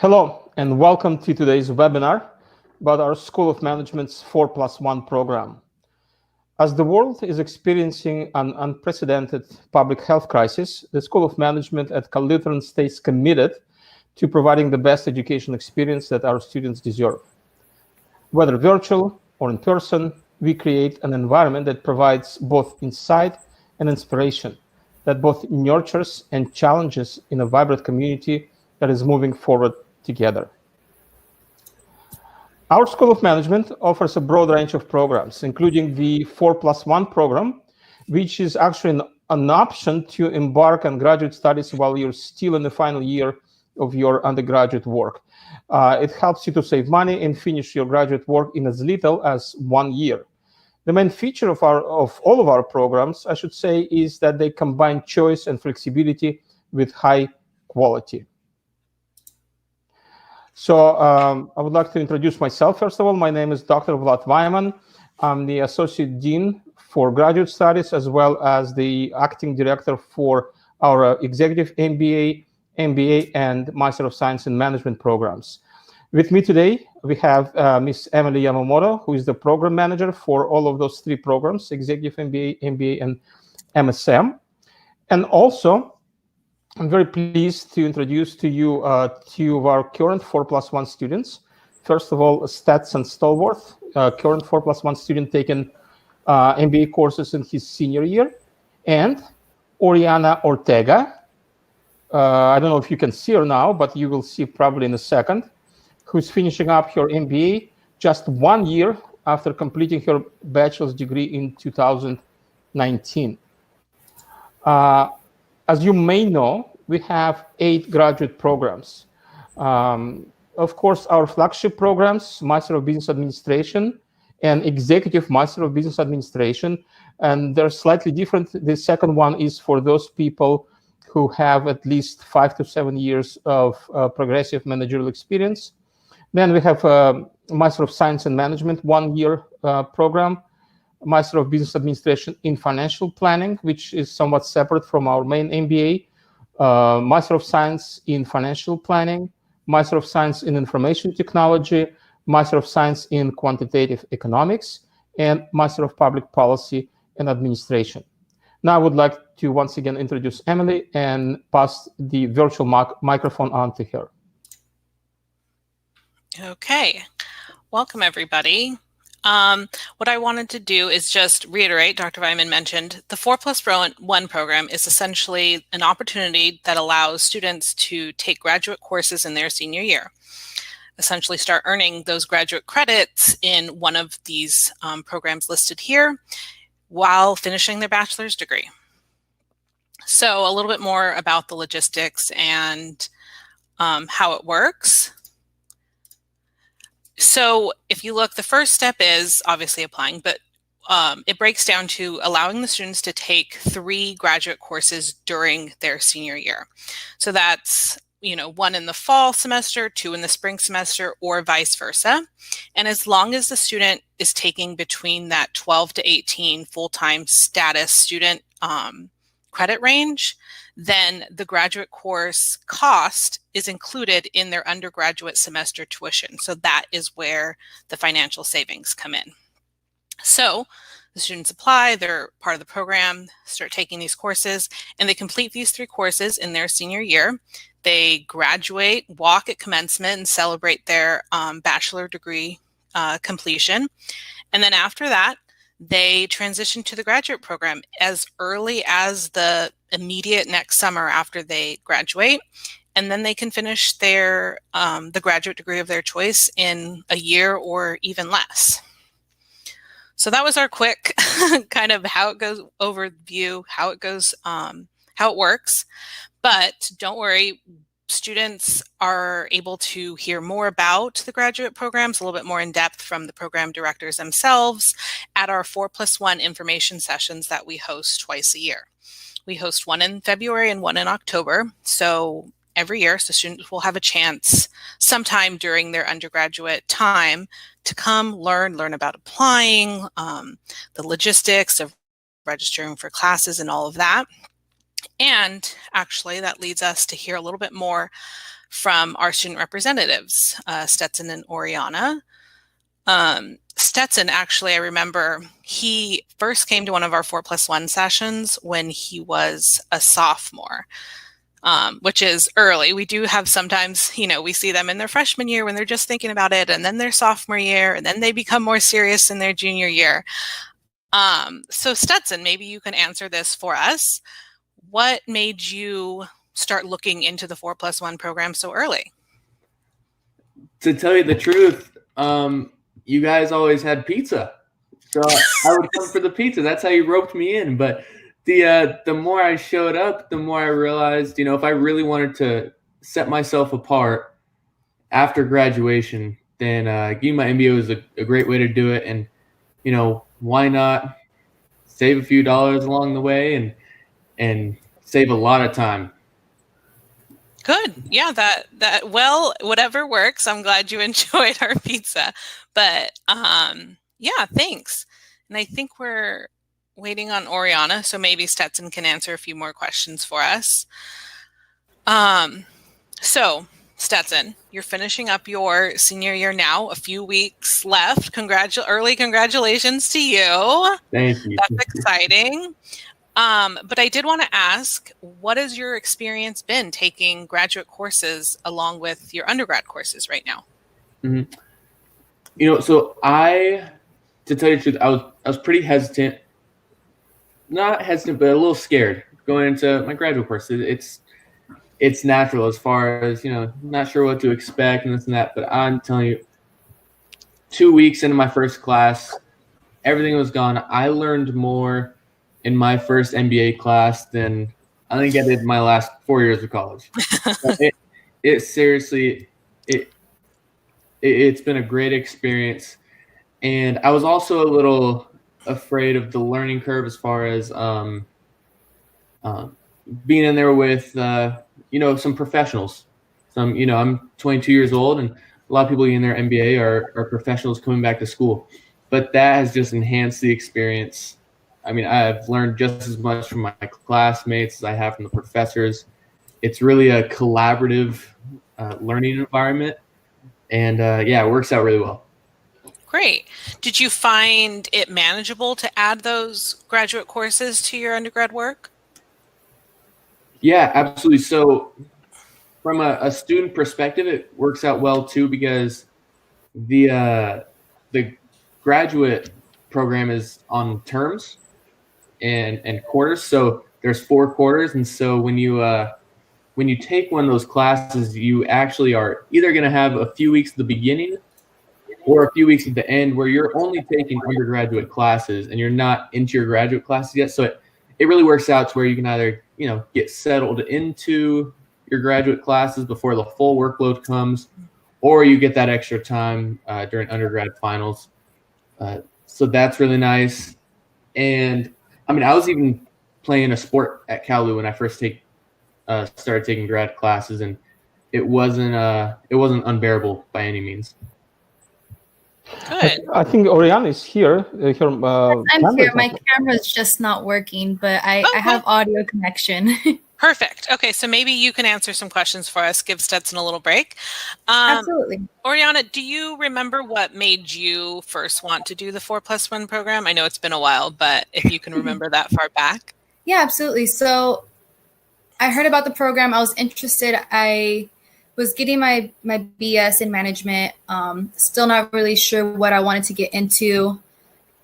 Hello, and welcome to today's webinar about our School of Management's 4+1 program. As the world is experiencing an unprecedented public health crisis, the School of Management at Cal Lutheran stays committed to providing the best education experience that our students deserve. Whether virtual or in person, we create an environment that provides both insight and inspiration, that both nurtures and challenges in a vibrant community that is moving forward together. Our School of Management offers a broad range of programs, including the 4+1 program, which is actually an option to embark on graduate studies while you're still in the final year of your undergraduate work. It helps you to save money and finish your graduate work in as little as 1 year. The main feature of all of our programs, I should say, is that they combine choice and flexibility with high quality. So I would like to introduce myself. First of all, my name is Dr. Vlad Weiman. I'm the Associate Dean for Graduate Studies, as well as the Acting Director for our Executive MBA, MBA, and Master of Science in Management programs. With me today, we have Ms. Emily Yamamoto, who is the Program Manager for all of those three programs, Executive MBA, MBA, and MSM. And also, I'm very pleased to introduce to you two of our current 4+1 students. First of all, Stetson Stallworth, current 4+1 student taking MBA courses in his senior year, and Oriana Ortega. I don't know if you can see her now, but you will see probably in a second, who's finishing up her MBA just 1 year after completing her bachelor's degree in 2019. As you may know, we have 8 graduate programs. Of course, our flagship programs, Master of Business Administration and Executive Master of Business Administration, and they're slightly different. The second one is for those people who have at least 5 to 7 years of progressive managerial experience. Then we have Master of Science and Management 1 year program, Master of Business Administration in Financial Planning, which is somewhat separate from our main MBA, Master of Science in Financial Planning, Master of Science in Information Technology, Master of Science in Quantitative Economics, and Master of Public Policy and Administration. Now I would like to once again introduce Emily and pass the virtual microphone on to her. Okay, welcome everybody. What I wanted to do is just reiterate, Dr. Weiman mentioned, the 4+1 program is essentially an opportunity that allows students to take graduate courses in their senior year, essentially start earning those graduate credits in one of these programs listed here while finishing their bachelor's degree. So a little bit more about the logistics and how it works. So if you look, the first step is obviously applying, but it breaks down to allowing the students to take 3 graduate courses during their senior year. So that's, 1 in the fall semester, 2 in the spring semester, or vice versa. And as long as the student is taking between that 12 to 18 full-time status student credit range, then the graduate course cost is included in their undergraduate semester tuition. So that is where the financial savings come in. So the students apply, they're part of the program, start taking these courses, and they complete these 3 courses in their senior year. They graduate, walk at commencement, and celebrate their bachelor degree completion. And then after that, they transition to the graduate program as early as the immediate next summer after they graduate, and then they can finish their the graduate degree of their choice in a year or even less. So that was our quick kind of how it goes overview, how it goes, how it works. But don't worry, students are able to hear more about the graduate programs, a little bit more in depth from the program directors themselves at our 4+1 information sessions that we host twice a year. We host one in February and one in October. So every year, so students will have a chance sometime during their undergraduate time to come learn about applying, the logistics of registering for classes and all of that. And actually, that leads us to hear a little bit more from our student representatives, Stetson and Oriana. Stetson, actually, I remember he first came to one of our 4+1 sessions when he was a sophomore, which is early. We do have sometimes, we see them in their freshman year when they're just thinking about it, and then their sophomore year, and then they become more serious in their junior year. So Stetson, maybe you can answer this for us. What made you start looking into the 4+1 program so early? To tell you the truth, you guys always had pizza, so I would come for the pizza. That's how you roped me in. But the more I showed up, the more I realized, if I really wanted to set myself apart after graduation, then getting my MBA was a great way to do it. And why not save a few dollars along the way and save a lot of time. Good. Yeah, that well, whatever works. I'm glad you enjoyed our pizza. But yeah, thanks. And I think we're waiting on Oriana, so maybe Stetson can answer a few more questions for us. So Stetson, you're finishing up your senior year now, a few weeks left. Early congratulations to you. Thank you. That's exciting. But I did want to ask, what has your experience been taking graduate courses along with your undergrad courses right now? Mm-hmm. So to tell you the truth, I was pretty hesitant. Not hesitant, but a little scared going into my graduate course. It's natural as far as, not sure what to expect and this and that. But I'm telling you, 2 weeks into my first class, everything was gone. I learned more in my first MBA class than I think I did my last 4 years of college. It seriously, it's been a great experience. And I was also a little afraid of the learning curve as far as being in there with, some professionals. I'm 22 years old, and a lot of people in their MBA are professionals coming back to school. But that has just enhanced the experience. I mean, I've learned just as much from my classmates as I have from the professors. It's really a collaborative learning environment. And it works out really well. Great. Did you find it manageable to add those graduate courses to your undergrad work? Yeah, absolutely. So from a student perspective, it works out well too, because the graduate program is on terms and quarters. So there's 4 quarters. And so when you take one of those classes, you actually are either going to have a few weeks at the beginning or a few weeks at the end where you're only taking undergraduate classes and you're not into your graduate classes yet. So it really works out to where you can either, get settled into your graduate classes before the full workload comes, or you get that extra time during undergrad finals. So that's really nice. And I mean, I was even playing a sport at Kalu when I first started taking grad classes, and it wasn't unbearable by any means. Good. I think Oriana is here. I'm here. My camera's just not working, but I have audio connection. Perfect. Okay, so maybe you can answer some questions for us, give Stetson a little break. Absolutely. Oriana, do you remember what made you first want to do the 4+1 program? I know it's been a while, but if you can remember that far back. Yeah, absolutely. So I heard about the program. I was interested. I was getting my BS in management, still not really sure what I wanted to get into.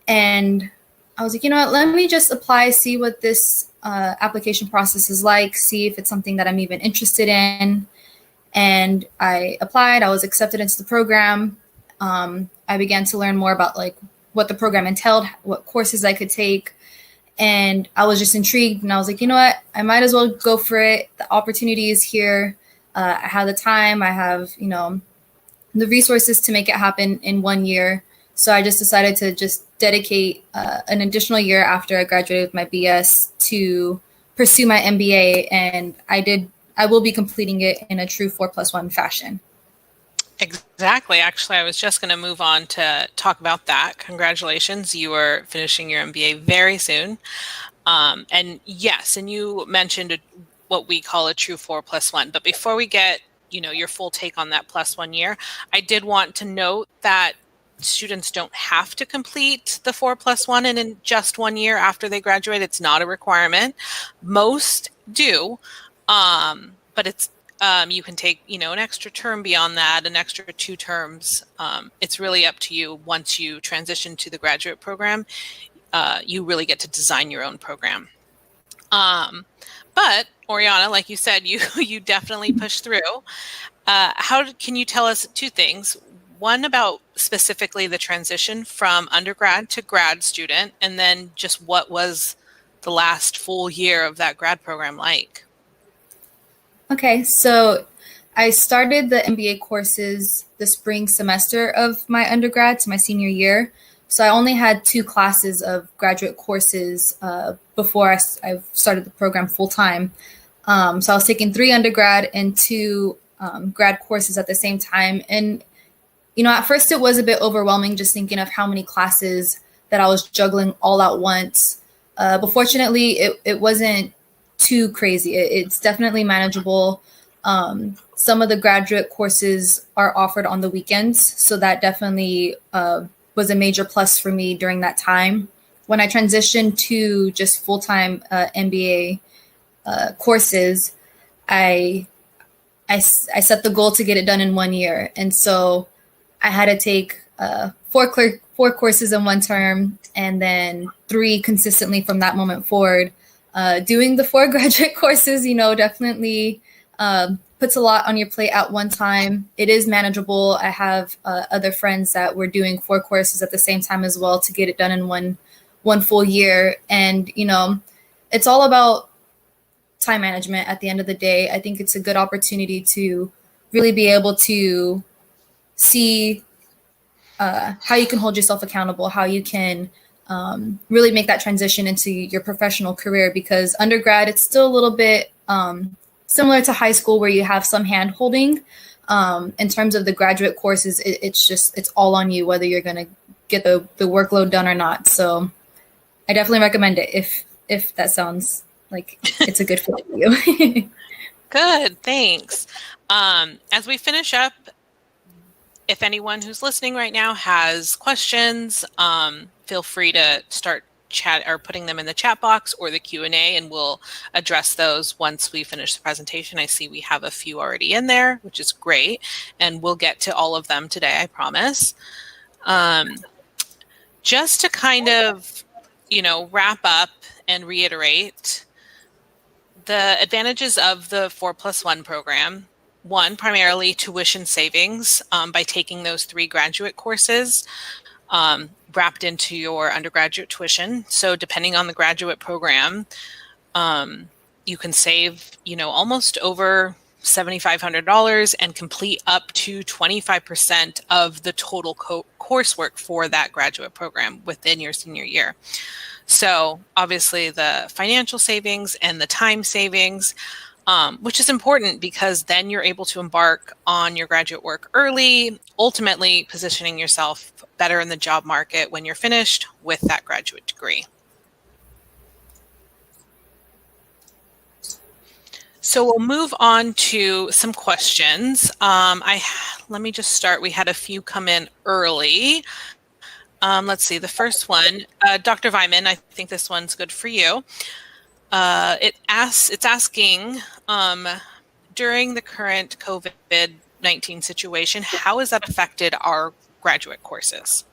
And I was like, you know what, let me just apply, see what this application process is like, see if it's something that I'm even interested in. And I applied. I was accepted into the program. I began to learn more about what the program entailed, what courses I could take. And I was just intrigued. And I was like, you know what, I might as well go for it. The opportunity is here. I have the time. I have, the resources to make it happen in 1 year. So I just decided to just dedicate an additional year after I graduated with my BS to pursue my MBA. And I will be completing it in a true 4+1 fashion. Exactly. Actually, I was just going to move on to talk about that. Congratulations. You are finishing your MBA very soon. And yes, and you mentioned what we call a true 4+1. But before we get, your full take on that +1 year, I did want to note that students don't have to complete the 4+1 in just 1 year after they graduate. It's not a requirement. Most do, but it's you can take an extra term beyond that, an extra 2 terms. It's really up to you. Once you transition to the graduate program, you really get to design your own program. But Oriana, like you said, you definitely pushed through. Can you tell us 2 things? One, about specifically the transition from undergrad to grad student, and then just what was the last full year of that grad program like? Okay, so I started the MBA courses the spring semester of my undergrad to my senior year. So I only had 2 classes of graduate courses before I started the program full time. So I was taking 3 undergrad and 2 grad courses at the same time. And at first it was a bit overwhelming just thinking of how many classes that I was juggling all at once. But fortunately, it wasn't too crazy. It's definitely manageable. Some of the graduate courses are offered on the weekends, so that definitely was a major plus for me during that time. When I transitioned to just full-time MBA courses, I set the goal to get it done in 1 year. And so I had to take 4 courses in 1 term and then 3 consistently from that moment forward. Doing the 4 graduate courses, definitely puts a lot on your plate at one time. It is manageable. I have other friends that were doing 4 courses at the same time as well to get it done in one full year. And, it's all about time management at the end of the day. I think it's a good opportunity to really be able to see how you can hold yourself accountable, how you can really make that transition into your professional career, because undergrad, it's still a little bit similar to high school where you have some hand holding. In terms of the graduate courses, it's all on you, whether you're going to get the workload done or not. So I definitely recommend it if that sounds like it's a good fit for you. Good, thanks. As we finish up, if anyone who's listening right now has questions, feel free to start chat or putting them in the chat box or the Q&A, and we'll address those once we finish the presentation. I see we have a few already in there, which is great, and we'll get to all of them today, I promise. Just to kind of, wrap up and reiterate the advantages of the 4+1 program. 1, primarily tuition savings by taking those 3 graduate courses wrapped into your undergraduate tuition. So depending on the graduate program, you can save, almost over $7,500 and complete up to 25% of the total coursework for that graduate program within your senior year. So obviously the financial savings and the time savings, which is important because then you're able to embark on your graduate work early, ultimately positioning yourself better in the job market when you're finished with that graduate degree. So we'll move on to some questions. Let me just start. We had a few come in early. Let's see, the first one, Dr. Vyman, I think this one's good for you. It's asking, during the current COVID-19 situation, how has that affected our graduate courses?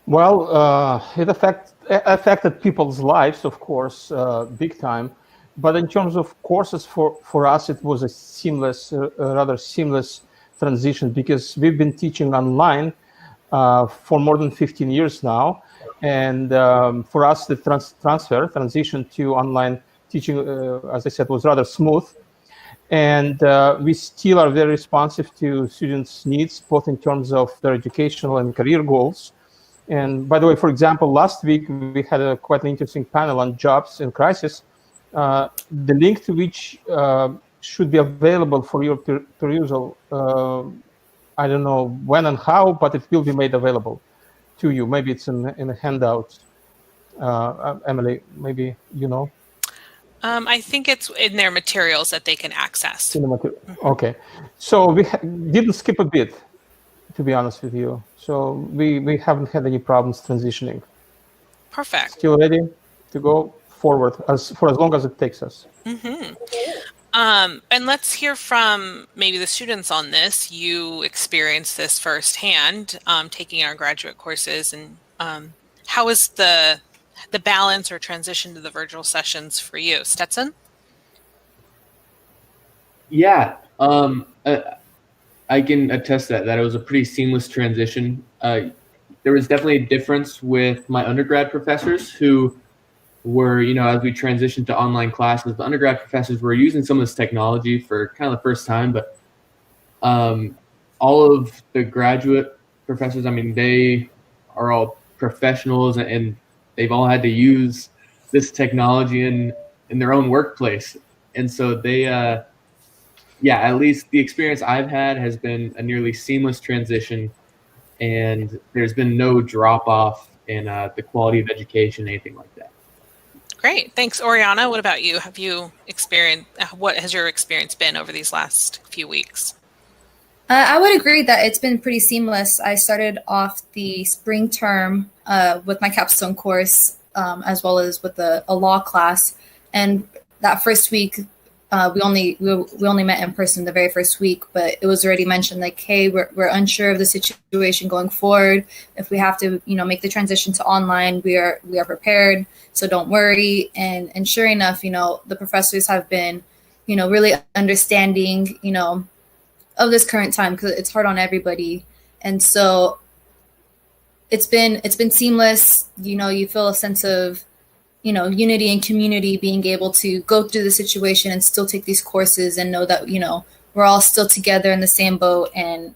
Well, it affected people's lives, of course, big time. But in terms of courses, for us, it was a rather seamless transition, because we've been teaching online for more than 15 years now. And for us, the transition to online teaching, as I said, was rather smooth. And we still are very responsive to students' needs, both in terms of their educational and career goals. And by the way, for example, last week, we had a quite interesting panel on jobs in crisis, the link to which should be available for your perusal. I don't know when and how, but it will be made available to you. Maybe it's in a handout Emily, maybe you know. I think it's in their materials that they can access. Okay, so we didn't skip a bit, to be honest with you. So we haven't had any problems transitioning. Perfect. Still ready to go forward for as long as it takes us. And let's hear from maybe the students on this. You experienced this firsthand, taking our graduate courses, and how is the balance or transition to the virtual sessions for you, Stetson? Yeah, I can attest that it was a pretty seamless transition. There was definitely a difference with my undergrad professors who were, as we transitioned to online classes, the undergrad professors were using some of this technology for kind of the first time, but all of the graduate professors, I mean, they are all professionals and they've all had to use this technology in their own workplace. And so they, at least the experience I've had has been a nearly seamless transition, and there's been no drop off in the quality of education, anything like that. Great. Thanks. Oriana, what about you? Have you experienced, what has your experience been over these last few weeks? I would agree that it's been pretty seamless. I started off the spring term with my capstone course, as well as with a law class. And that first week, we only met in person the very first week, but it was already mentioned like, hey, we're unsure of the situation going forward. If we have to, make the transition to online, we are prepared. So don't worry. And sure enough, the professors have been, really understanding, of this current time, because it's hard on everybody. And so it's been seamless. You feel a sense of, unity and community, being able to go through the situation and still take these courses and know that, we're all still together in the same boat, and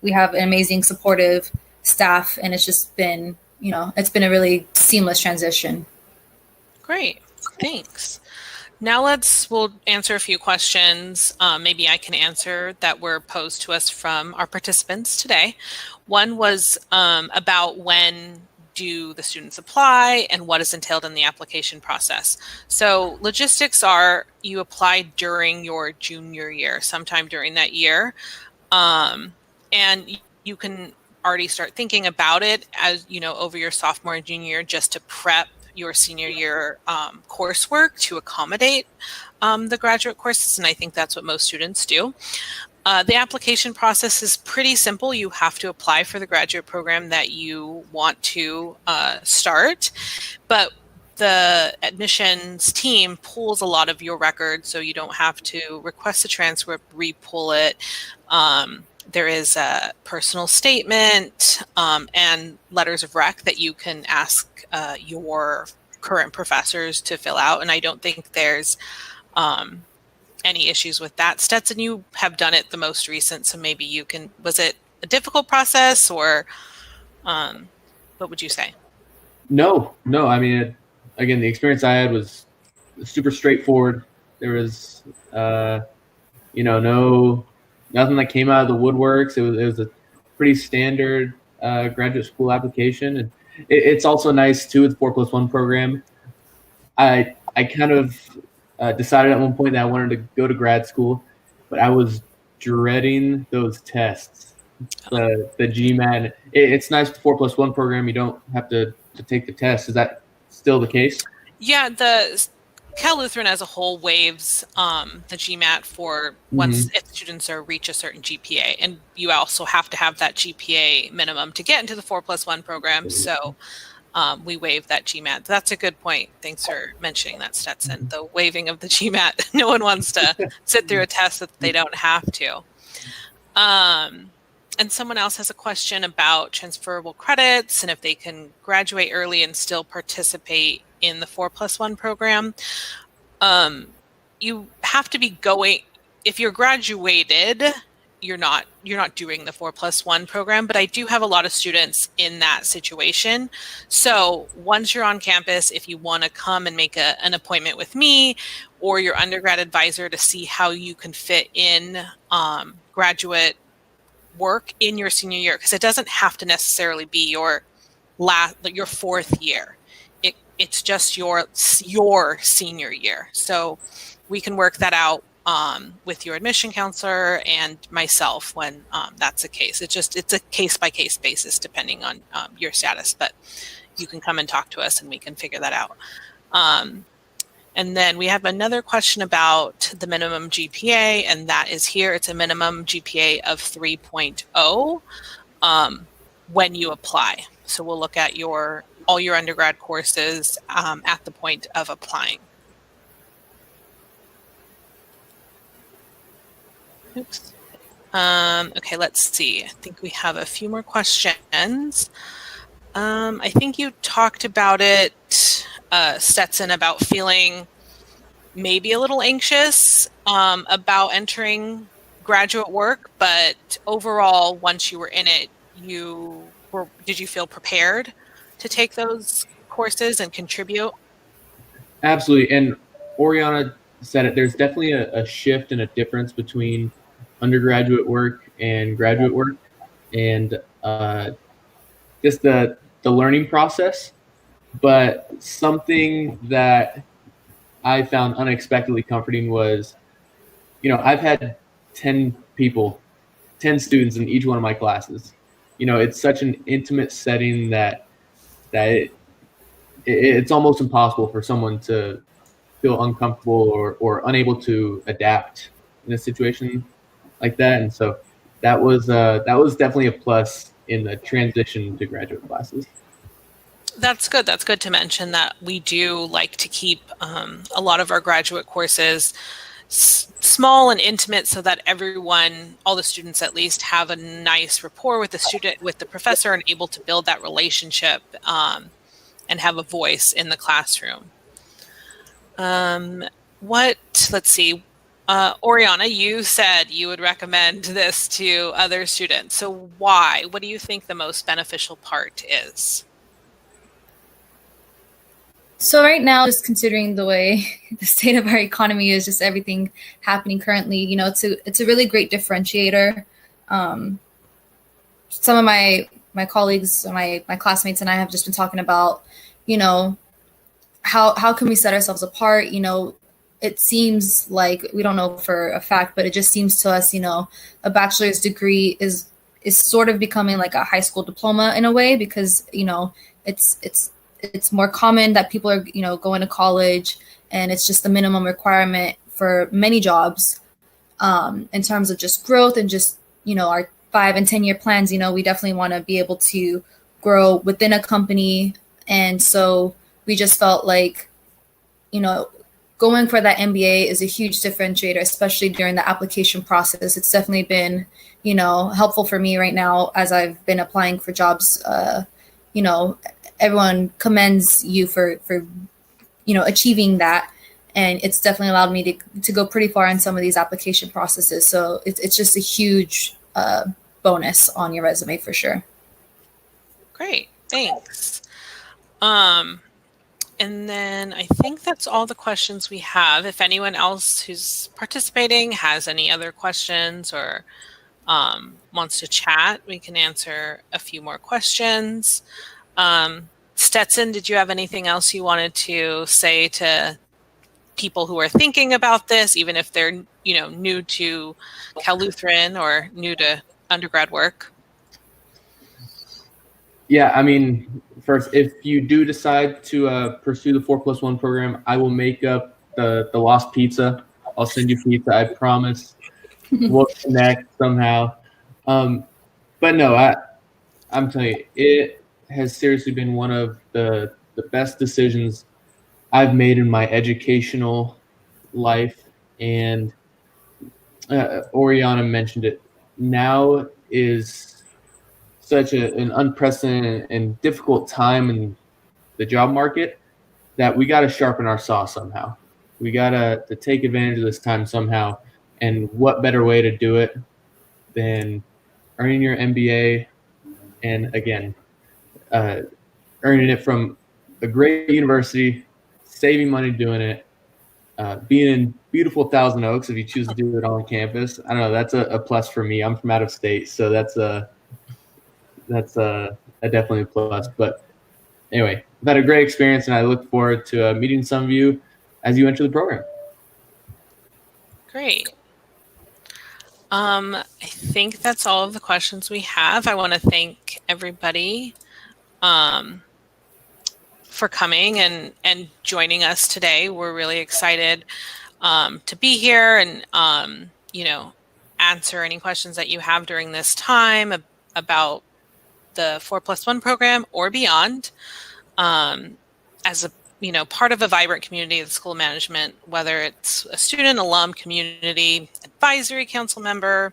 we have an amazing supportive staff. And it's just been, it's been a really seamless transition. Great. Thanks. Now we'll answer a few questions. Maybe I can answer that were posed to us from our participants today. One was about when do the students apply and what is entailed in the application process. So logistics are you apply during your junior year, sometime during that year. And you can already start thinking about it as, over your sophomore and junior year, just to prep your senior year coursework to accommodate the graduate courses. And I think that's what most students do. The application process is pretty simple. You have to apply for the graduate program that you want to start, but the admissions team pulls a lot of your records, so you don't have to request a transcript, re-pull it. There is a personal statement and letters of rec that you can ask your current professors to fill out, and I don't think there's any issues with that. Stetson, you have done it the most recent, so maybe you can, was it a difficult process, or what would you say? No, I mean, again, the experience I had was super straightforward. There was, nothing that came out of the woodworks. It was a pretty standard graduate school application, and it's also nice too. It's 4+1 program. I kind of decided at one point that I wanted to go to grad school, but I was dreading those tests, the GMAT. It's nice with 4+1 program. You don't have to take the test. Is that still the case? Yeah, the Cal Lutheran as a whole waives the GMAT for once if students reach a certain GPA, and you also have to have that GPA minimum to get into the 4+1 program. So we waive that GMAT. That's a good point. Thanks for mentioning that, Stetson. The waiving of the GMAT. No one wants to sit through a test that they don't have to. And someone else has a question about transferable credits and if they can graduate early and still participate in the 4+1 program. You have to be going, if you're graduated, you're not doing the 4+1 program, but I do have a lot of students in that situation. So once you're on campus, if you want to come and make an appointment with me or your undergrad advisor to see how you can fit in graduate work in your senior year, because it doesn't have to necessarily be your fourth year. it's just your senior year. So we can work that out with your admission counselor and myself when that's the case. It's a case-by-case basis depending on your status, but you can come and talk to us and we can figure that out. And then we have another question about the minimum GPA, and that is here. It's a minimum GPA of 3.0 when you apply. So we'll look at all your undergrad courses at the point of applying. Oops. Okay, let's see. I think we have a few more questions. I think you talked about it, Stetson, about feeling maybe a little anxious about entering graduate work, but overall, once you were in it, did you feel prepared to take those courses and contribute? Absolutely. And Oriana said it, there's definitely a shift and a difference between undergraduate work and graduate work, and just the learning process. But something that I found unexpectedly comforting was, I've had 10 students in each one of my classes. It's such an intimate setting that it's almost impossible for someone to feel uncomfortable or unable to adapt in a situation like that. And so that was definitely a plus in the transition to graduate classes. That's good. That's good to mention that we do like to keep a lot of our graduate courses small and intimate so that all the students at least, have a nice rapport with the professor, and able to build that relationship and have a voice in the classroom. Let's see. Oriana, you said you would recommend this to other students. So why? What do you think the most beneficial part is? So right now, just considering the way the state of our economy is, just everything happening currently, it's a really great differentiator. Some of my colleagues, my classmates and I have just been talking about, how can we set ourselves apart? It seems like, we don't know for a fact, but it just seems to us, a bachelor's degree is sort of becoming like a high school diploma in a way, because, it's more common that people are, going to college, and it's just the minimum requirement for many jobs in terms of just growth and just, our 5 and 10 year plans. We definitely want to be able to grow within a company. And so we just felt like, going for that MBA is a huge differentiator, especially during the application process. It's definitely been, helpful for me right now as I've been applying for jobs. Everyone commends you for achieving that, and it's definitely allowed me to go pretty far in some of these application processes. So it's just a huge bonus on your resume for sure. Great, thanks. And then I think that's all the questions we have. If anyone else who's participating has any other questions or wants to chat, we can answer a few more questions. Stetson, did you have anything else you wanted to say to people who are thinking about this, even if they're, new to Cal Lutheran or new to undergrad work? Yeah, I mean, first, if you do decide to pursue the 4+1 program, I will make up the lost pizza. I'll send you pizza, I promise. We'll connect somehow. But no, I'm telling you, it has seriously been one of the best decisions I've made in my educational life. And Oriana mentioned it. Now is such an unprecedented and difficult time in the job market that we got to sharpen our saw somehow. We got to take advantage of this time somehow. And what better way to do it than earning your MBA, and again, earning it from a great university, saving money doing it, being in beautiful Thousand Oaks if you choose to do it on campus. I don't know, that's a plus for me. I'm from out of state, so that's a definitely a plus. But anyway, I've had a great experience, and I look forward to meeting some of you as you enter the program. Great. I think that's all of the questions we have. I want to thank everybody for coming and joining us today. We're really excited to be here and, you know, answer any questions that you have during this time about the 4+1 program or beyond. As a part of a vibrant community of school management, whether it's a student, alum, community, advisory council member,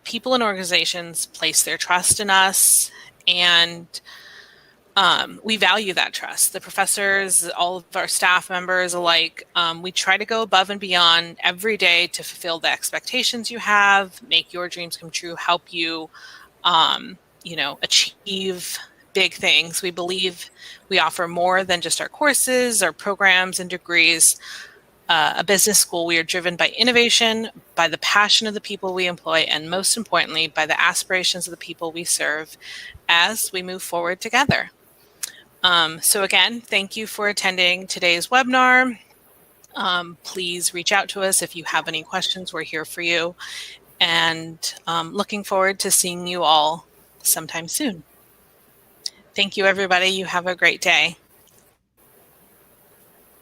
people and organizations place their trust in us, and we value that trust. The professors, all of our staff members alike, we try to go above and beyond every day to fulfill the expectations you have, make your dreams come true, help you, achieve big things. We believe we offer more than just our courses, our programs, and degrees. A business school, we are driven by innovation, by the passion of the people we employ, and most importantly, by the aspirations of the people we serve as we move forward together. So again, thank you for attending today's webinar. Please reach out to us if you have any questions. We're here for you. And looking forward to seeing you all sometime soon. Thank you, everybody. You have a great day.